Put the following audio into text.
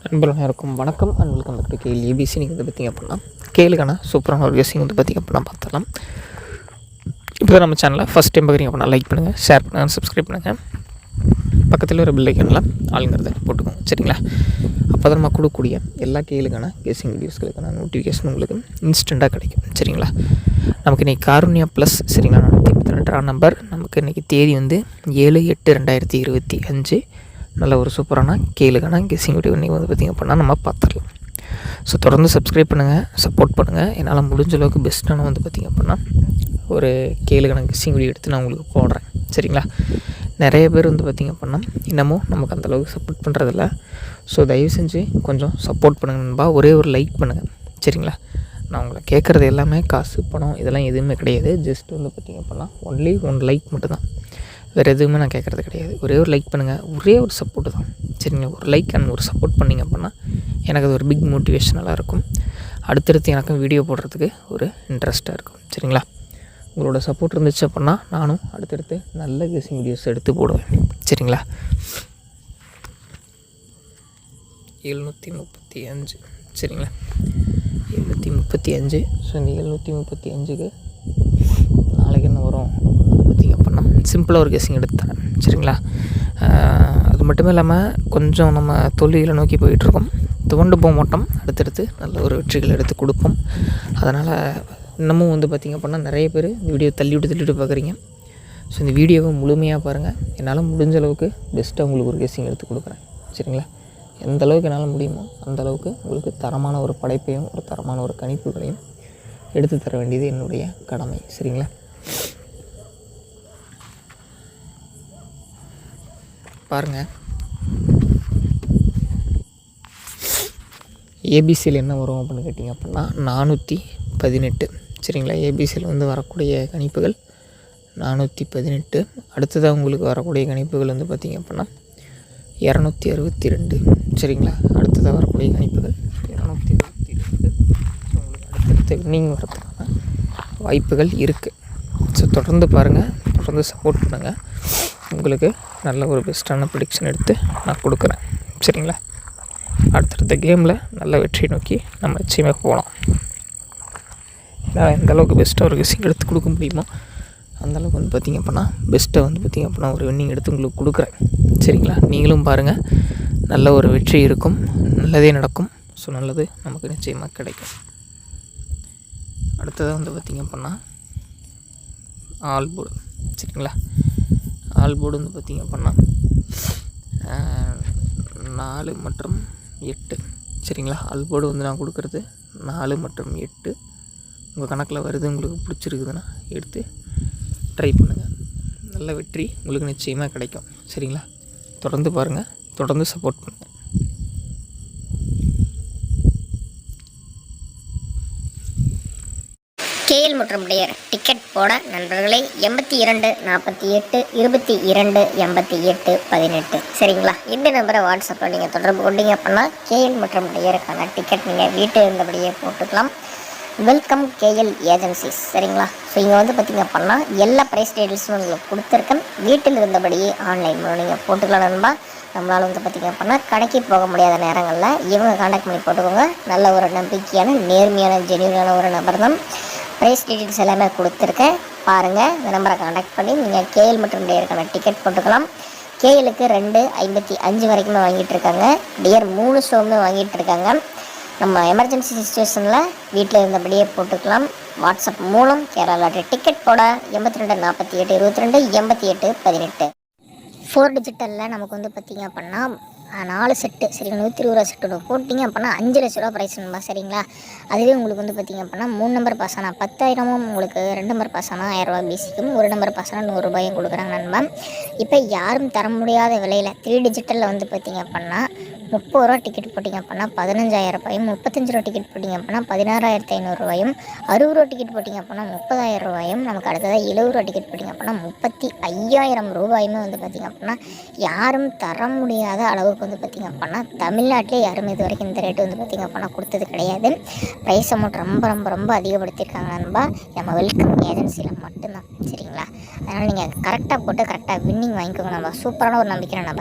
நண்பர்கள் அனைவருக்கும் வணக்கம் and welcome back to KL ABC. நீங்கள் வந்து பார்த்திங்க அப்படின்னா கேளுக்கான சூப்பரான ஒரு கேசிங் வந்து பார்த்திங்க அப்படின்னா பார்த்துடலாம். இப்போ நம்ம சேனலை ஃபஸ்ட் டைம் பார்க்குறீங்க அப்படின்னா லைக் பண்ணுங்கள், ஷேர் பண்ணுங்கள், சப்ஸ்கிரைப் பண்ணுங்கள். பக்கத்தில் ஒரு பெல் ஐக்கனில் ஆளுங்கிறத போட்டுக்கோங்க, சரிங்களா? அப்போ தான் நம்ம கொடுக்கக்கூடிய எல்லா கேளுக்கான கேசிங் வீடியோஸ்களுக்கான நோட்டிஃபிகேஷன் உங்களுக்கு இன்ஸ்டண்ட்டாக கிடைக்கும், சரிங்களா? நமக்கு இன்றைக்கி காருண்யா ப்ளஸ், சரிங்களா? 432 நம்பர். நமக்கு இன்றைக்கி தேதி வந்து 7/8/2025. நல்ல ஒரு சூப்பரான கேளுக்கான கெஸ்ஸிங் வீடியோ இன்றைக்கி வந்து பார்த்திங்க அப்படின்னா நம்ம பார்த்துடலாம். ஸோ தொடர்ந்து சப்ஸ்கிரைப் பண்ணுங்கள், சப்போர்ட் பண்ணுங்கள். என்னால் முடிஞ்ச அளவுக்கு பெஸ்ட்டான வந்து பார்த்திங்க அப்படின்னா ஒரு கேளுக்கான கெஸ்ஸிங் வீடியோ எடுத்து நான் உங்களுக்கு போடுறேன், சரிங்களா? நிறைய பேர் வந்து பார்த்திங்க அப்படின்னா இன்னமும் நமக்கு அந்தளவுக்கு சப்போர்ட் பண்ணுறதில்ல. ஸோ தயவு செஞ்சு கொஞ்சம் சப்போர்ட் பண்ணுங்க நண்பா. ஒரே ஒரு லைக் பண்ணுங்கள், சரிங்களா? நான் உங்களை கேட்குறது எல்லாமே காசு பணம் இதெல்லாம் எதுவுமே கிடையாது. ஜஸ்ட் வந்து பார்த்திங்க அப்படின்னா ஒன்லி 1 லைக் மட்டும்தான். வேறு எதுவுமே நான் கேட்குறது கிடையாது. ஒரே ஒரு லைக் பண்ணுங்கள், ஒரே ஒரு சப்போர்ட்டு தான், சரிங்களா? ஒரு லைக் அண்ட் ஒரு சப்போர்ட் பண்ணிங்க அப்படின்னா எனக்கு அது ஒரு பிக் மோட்டிவேஷனலாக இருக்கும். அடுத்தடுத்து எனக்கும் வீடியோ போடுறதுக்கு ஒரு இன்ட்ரெஸ்ட்டாக இருக்கும், சரிங்களா? உங்களோட சப்போர்ட் இருந்துச்சு அப்படின்னா நானும் அடுத்தடுத்து நல்ல கெஸ்ஸிங் வீடியோஸ் எடுத்து போடுவேன், சரிங்களா? 735, சரிங்களா? 735. ஸோ இந்த 735க்கு நாளைக்கு என்ன வரும் பார்த்திங்க அப்படின்னா சிம்பிளாக ஒரு கெஸ்ஸிங் எடுத்து தரேன், சரிங்களா? அது மட்டுமே இல்லாமல் கொஞ்சம் நம்ம தொழிலை நோக்கி போயிட்டுருக்கோம், துவண்டு போக மாட்டோம். அடுத்தடுத்து நல்ல ஒரு வெற்றிகள் எடுத்து கொடுப்போம். அதனால் இன்னமும் வந்து பார்த்திங்க அப்படின்னா நிறைய பேர் இந்த வீடியோ தள்ளிவிட்டு பார்க்குறீங்க. ஸோ இந்த வீடியோவை முழுமையாக பாருங்கள். என்னால் முடிஞ்ச அளவுக்கு பெஸ்ட்டாக உங்களுக்கு ஒரு கெஸ்ஸிங் எடுத்து கொடுக்குறேன், சரிங்களா? எந்த அளவுக்கு என்னால் முடியுமோ அந்த அளவுக்கு உங்களுக்கு தரமான ஒரு படைப்பையும் ஒரு தரமான ஒரு கணிப்புகளையும் எடுத்து தர வேண்டியது என்னுடைய கடமை, சரிங்களா? பாருங்கள், ஏபிசியில் என்ன வரும் அப்படின்னு கேட்டிங்க அப்படின்னா 418, சரிங்களா? ஏபிசியில் வந்து வரக்கூடிய கணிப்புகள் 418. அடுத்ததாக உங்களுக்கு வரக்கூடிய கணிப்புகள் வந்து பார்த்திங்க அப்படின்னா 262, சரிங்களா? அடுத்ததாக வரக்கூடிய கணிப்புகள் 262. ஸோ உங்களுக்கு அடுத்தடுத்த வின்னிங் வரதுக்கான வாய்ப்புகள் இருக்குது. ஸோ தொடர்ந்து பாருங்கள், தொடர்ந்து சப்போர்ட் பண்ணுங்கள். உங்களுக்கு நல்ல ஒரு பெஸ்ட்டான ப்ரெடிக்ஷன் எடுத்து நான் கொடுக்குறேன், சரிங்களா? அடுத்தடுத்த கேமில் நல்ல வெற்றி நோக்கி நம்ம நிச்சயமாக போகலாம். ஏன்னா எந்தளவுக்கு பெஸ்ட்டாக ஒரு கெஸ்ஸிங் எடுத்து கொடுக்க முடியுமோ அந்தளவுக்கு வந்து பார்த்திங்க அப்படின்னா பெஸ்ட்டாக வந்து பார்த்திங்க அப்படின்னா ஒரு வின்னிங் எடுத்து உங்களுக்கு கொடுக்குறேன், சரிங்களா? நீங்களும் பாருங்கள், நல்ல ஒரு வெற்றி இருக்கும், நல்லதே நடக்கும். ஸோ நல்லது நமக்கு நிச்சயமாக கிடைக்கும். அடுத்ததாக வந்து பார்த்திங்க அப்படின்னா ஆல் போர்டு, சரிங்களா? ஆல் போர்டு வந்து பார்த்திங்க அப்படின்னா 4 மற்றும் 8, சரிங்களா? ஆல் போர்டு வந்து நான் கொடுக்குறது 4 மற்றும் 8. உங்கள் கணக்கில் வருது, உங்களுக்கு பிடிச்சிருக்குதுன்னா எடுத்து ட்ரை பண்ணுங்கள். நல்ல வெற்றி உங்களுக்கு நிச்சயமாக கிடைக்கும், சரிங்களா? தொடர்ந்து பாருங்கள், தொடர்ந்து சப்போர்ட் பண்ணுங்கள். கேஎல் மற்றும் டேயர் டிக்கெட் போட நண்பர்களே 82 48 22 88 18, சரிங்களா? இந்த நம்பரை வாட்ஸ்அப்பில் நீங்கள் தொடர்பு கொண்டீங்க அப்படின்னா கேஎல் மற்றும் டேயருக்கான டிக்கெட் நீங்கள் வீட்டில் இருந்தபடியே போட்டுக்கலாம். வெல்கம் கேஎல் ஏஜென்சிஸ், சரிங்களா? ஸோ இங்கே வந்து பார்த்திங்க அப்படின்னா எல்லா ப்ரைஸ் டீட்டெயில்ஸும் உங்களுக்கு கொடுத்துருக்கேன். வீட்டில் இருந்தபடியே ஆன்லைன் மூலம் நீங்கள் போட்டுக்கலாம் நண்பா. நம்மளால் வந்து பார்த்திங்க அப்படின்னா கடைக்கு போக முடியாத நேரங்களில் இவங்க கான்டாக்ட் பண்ணி போட்டுக்கோங்க. நல்ல ஒரு நம்பிக்கையான நேர்மையான ஜென்யூனான ஒரு நபர் தான். ப்ரைஸ் டீட்டெயில்ஸ் எல்லாமே கொடுத்துருக்கேன், பாருங்கள். இந்த நம்பரை கான்டாக்ட் பண்ணி நீங்கள் கேஎல் மற்றும் டேயருக்கான டிக்கெட் போட்டுக்கலாம். கேஎலுக்கு 2.55 வரைக்குமே வாங்கிட்டு இருக்காங்க, டேயர் 3 ஷோவுமே வாங்கிட்டு இருக்காங்க. நம்ம எமர்ஜென்சி சுச்சுவேஷனில் வீட்டில் இருந்தபடியே போட்டுக்கலாம். வாட்ஸ்அப் மூலம் கேரளா டிக்கெட் போட 82 48 22 88 18. 4 டிஜிட்டலில் நமக்கு வந்து பார்த்திங்க அப்படின்னா 4 செட்டு, சரிங்களா? 120 ரூபா செட்டு போட்டிங்க அப்படின்னா 5 லட்ச ரூபா ப்ரைஸ் நம்பா, சரிங்களா? அதுவே உங்களுக்கு வந்து பார்த்திங்க அப்படின்னா 3 நம்பர் பாஸ் ஆனால் 10,000, உங்களுக்கு 2 நம்பர் பாஸ் ஆனால் 1000 ரூபா பிசிக்கும், 1 நம்பர் பாஸ் ஆனால் 100 ரூபாயும் கொடுக்குறாங்க நண்பா. இப்போ யாரும் தர முடியாத விலையில் 3 டிஜிட்டலில் வந்து பார்த்திங்க அப்படின்னா 30 ரூபா டிக்கெட் போட்டிங்க அப்படின்னா 15,000 ரூபாயும், 35 ரூபா டிக்கெட் போட்டிங்க அப்படின்னா 16,500 ரூபாயும், 60 ரூபா டிக்கெட் போட்டிங்க அப்படின்னா 30,000 ரூபாயும், நமக்கு அடுத்ததாக 70 ரூபா டிக்கெட் போட்டிங்க அப்படின்னா 35,000 ரூபாயுமே வந்து பார்த்திங்க அப்படின்னா யாரும் தர முடியாத அளவுக்கு வந்து பார்த்திங்க அப்படின்னா தமிழ்நாட்டிலே யாரும் இது வரைக்கும் இந்த ரேட்டு வந்து பார்த்திங்க அப்படின்னா கொடுத்தது கிடையாது. ப்ரைஸ் அமௌண்ட் ரொம்ப ரொம்ப ரொம்ப அதிகப்படுத்தியிருக்காங்க நண்பா, நம்ம வெல்கம் ஏஜென்சியில் மட்டும்தான், சரிங்களா? அதனால் நீங்கள் கரெக்டாக போட்டு கரெக்டாக வின்னிங் வாங்கிக்கோங்க நண்பா. சூப்பரான ஒரு நம்பிக்கை நண்பா.